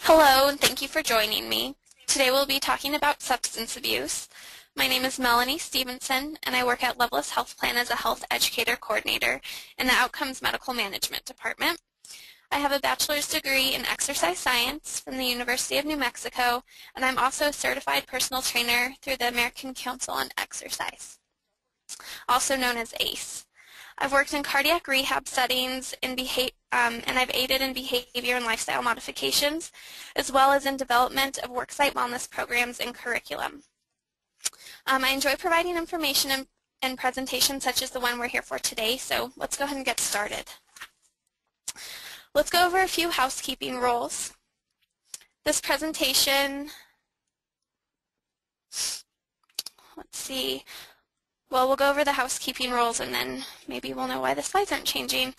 Hello, and thank you for joining me. Today we'll be talking about substance abuse. My name is Melanie Stevenson, and I work at Loveless Health Plan as a Health Educator Coordinator in the Outcomes Medical Management Department. I have a bachelor's degree in exercise science from the University of New Mexico, and I'm also a certified personal trainer through the American Council on Exercise, also known as ACE. I've worked in cardiac rehab settings and I've aided in behavior and lifestyle modifications, as well as in development of worksite wellness programs and curriculum. I enjoy providing information and presentations such as the one we're here for today, so let's go ahead and get started. Let's go over a few housekeeping rules. This presentation, we'll go over the housekeeping rules and then maybe we'll know why the slides aren't changing.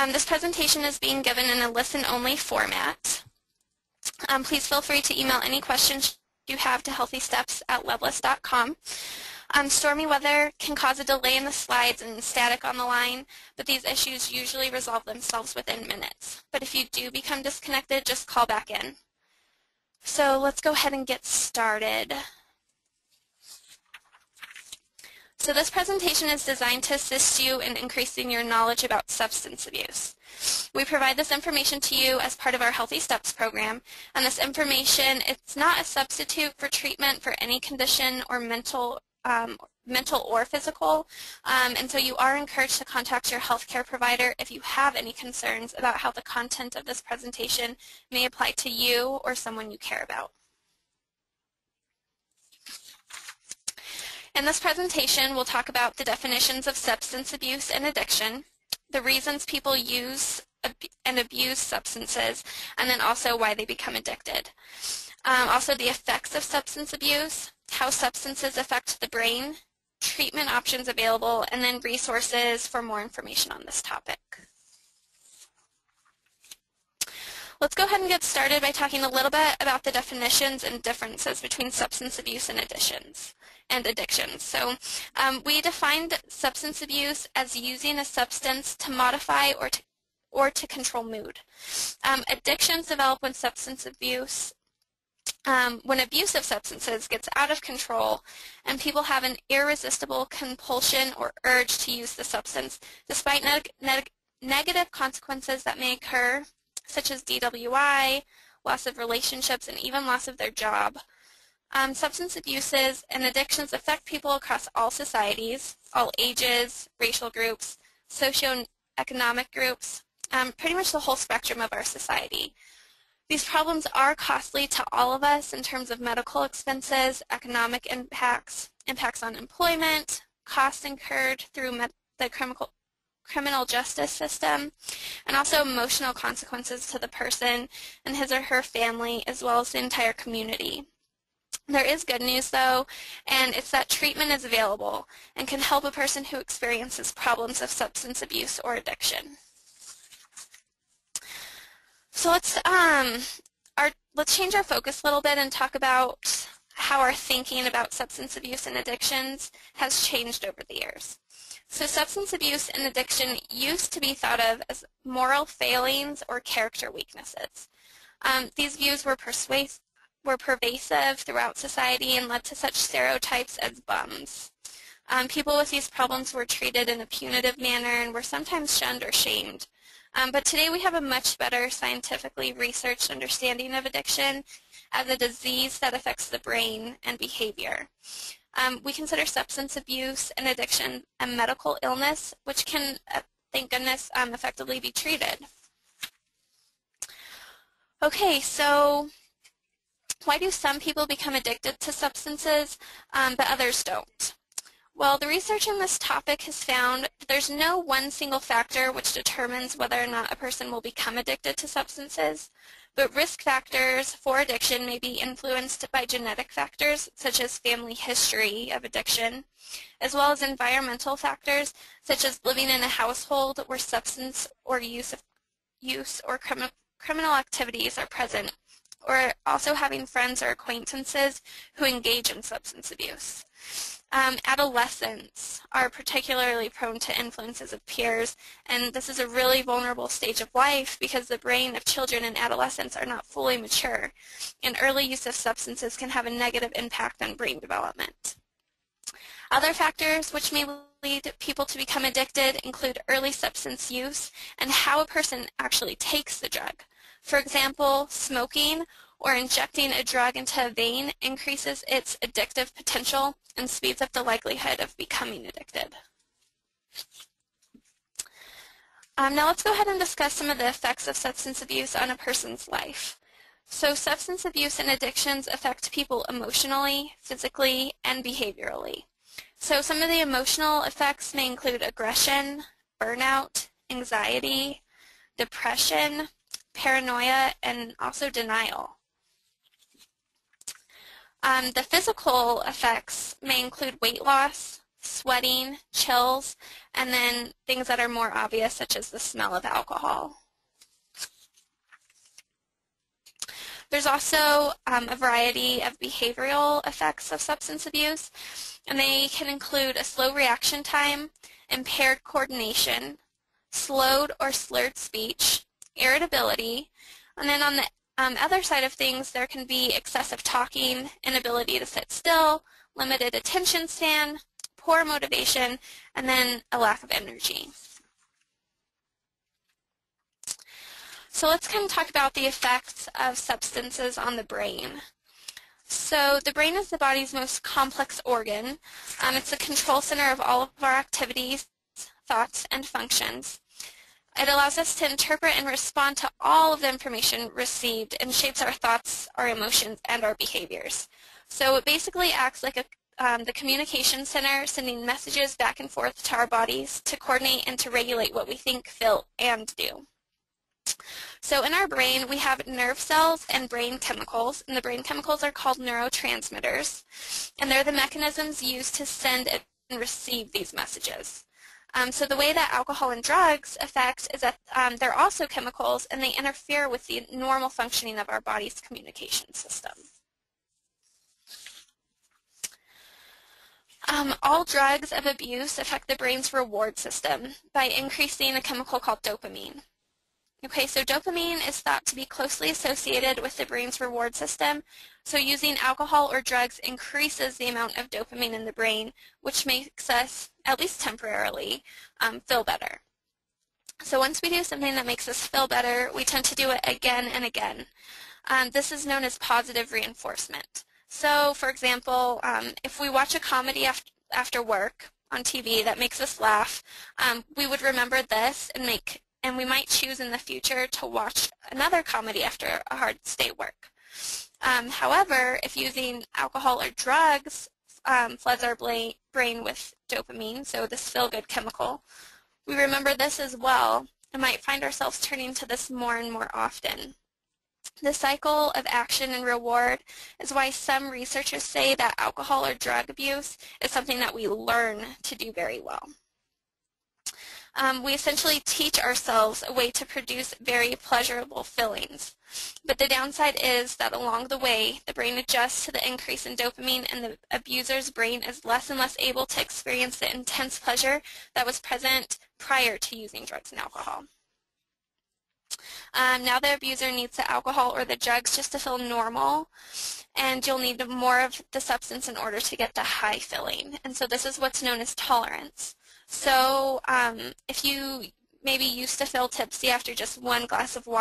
This presentation is being given in a listen-only format. Please feel free to email any questions you have to healthysteps@loveless.com. Stormy weather can cause a delay in the slides and static on the line, but these issues usually resolve themselves within minutes. But if you do become disconnected, just call back in. So let's go ahead and get started. So this presentation is designed to assist you in increasing your knowledge about substance abuse. We provide this information to you as part of our Healthy Steps program, and this information, it's not a substitute for treatment for any condition or mental or physical, and so you are encouraged to contact your healthcare provider if you have any concerns about how the content of this presentation may apply to you or someone you care about. In this presentation, we'll talk about the definitions of substance abuse and addiction, the reasons people use and abuse substances, and then also why they become addicted. Also the effects of substance abuse, how substances affect the brain, treatment options available, and then resources for more information on this topic. Let's go ahead and get started by talking a little bit about the definitions and differences between substance abuse and addictions. So we defined substance abuse as using a substance to modify or to control mood. Addictions develop when substance abuse, when abuse of substances gets out of control and people have an irresistible compulsion or urge to use the substance despite negative consequences that may occur, such as DWI, loss of relationships, and even loss of their job. Substance abuses and addictions affect people across all societies, all ages, racial groups, socioeconomic groups, pretty much the whole spectrum of our society. These problems are costly to all of us in terms of medical expenses, economic impacts, impacts on employment, costs incurred through the criminal justice system, and also emotional consequences to the person and his or her family, as well as the entire community. There is good news, though, and it's that treatment is available and can help a person who experiences problems of substance abuse or addiction. So let's change our focus a little bit and talk about how our thinking about substance abuse and addictions has changed over the years. So substance abuse and addiction used to be thought of as moral failings or character weaknesses. These views were pervasive throughout society and led to such stereotypes as bums. People with these problems were treated in a punitive manner and were sometimes shunned or shamed. But today we have a much better scientifically researched understanding of addiction as a disease that affects the brain and behavior. We consider substance abuse and addiction a medical illness, which can, thank goodness, effectively be treated. Okay, so why do some people become addicted to substances, but others don't? Well, the research on this topic has found that there's no one single factor which determines whether or not a person will become addicted to substances, but risk factors for addiction may be influenced by genetic factors such as family history of addiction, as well as environmental factors such as living in a household where substance or use or criminal activities are present, or also having friends or acquaintances who engage in substance abuse. Adolescents are particularly prone to influences of peers, and this is a really vulnerable stage of life because the brain of children and adolescents are not fully mature, and early use of substances can have a negative impact on brain development. Other factors which may lead people to become addicted include early substance use and how a person actually takes the drug. For example, smoking or injecting a drug into a vein increases its addictive potential and speeds up the likelihood of becoming addicted. Now let's go ahead and discuss some of the effects of substance abuse on a person's life. So substance abuse and addictions affect people emotionally, physically, and behaviorally. So some of the emotional effects may include aggression, burnout, anxiety, depression, paranoia, and also denial. The physical effects may include weight loss, sweating, chills, and then things that are more obvious such as the smell of alcohol. There's also a variety of behavioral effects of substance abuse, and they can include a slow reaction time, impaired coordination, slowed or slurred speech, irritability, and then on the other side of things, there can be excessive talking, inability to sit still, limited attention span, poor motivation, and then a lack of energy. So let's kind of talk about the effects of substances on the brain. So the brain is the body's most complex organ. It's the control center of all of our activities, thoughts, and functions. It allows us to interpret and respond to all of the information received and shapes our thoughts, our emotions, and our behaviors. So it basically acts like the communication center, sending messages back and forth to our bodies to coordinate and to regulate what we think, feel, and do. So in our brain, we have nerve cells and brain chemicals, and the brain chemicals are called neurotransmitters, and they're the mechanisms used to send and receive these messages. So the way that alcohol and drugs affect is that they're also chemicals, and they interfere with the normal functioning of our body's communication system. All drugs of abuse affect the brain's reward system by increasing a chemical called dopamine. Okay, so dopamine is thought to be closely associated with the brain's reward system, so using alcohol or drugs increases the amount of dopamine in the brain, which makes us, at least temporarily, feel better. So once we do something that makes us feel better, we tend to do it again and again. This is known as positive reinforcement. So, for example, if we watch a comedy after work on TV that makes us laugh, we would remember this and we might choose in the future to watch another comedy after a hard day at work. However, if using alcohol or drugs floods our brain with dopamine, so this feel-good chemical, we remember this as well and might find ourselves turning to this more and more often. The cycle of action and reward is why some researchers say that alcohol or drug abuse is something that we learn to do very well. We essentially teach ourselves a way to produce very pleasurable feelings. But the downside is that along the way, the brain adjusts to the increase in dopamine, and the abuser's brain is less and less able to experience the intense pleasure that was present prior to using drugs and alcohol. Now the abuser needs the alcohol or the drugs just to feel normal, and you'll need more of the substance in order to get the high feeling. And so this is what's known as tolerance. So if you maybe used to feel tipsy after just one glass of water,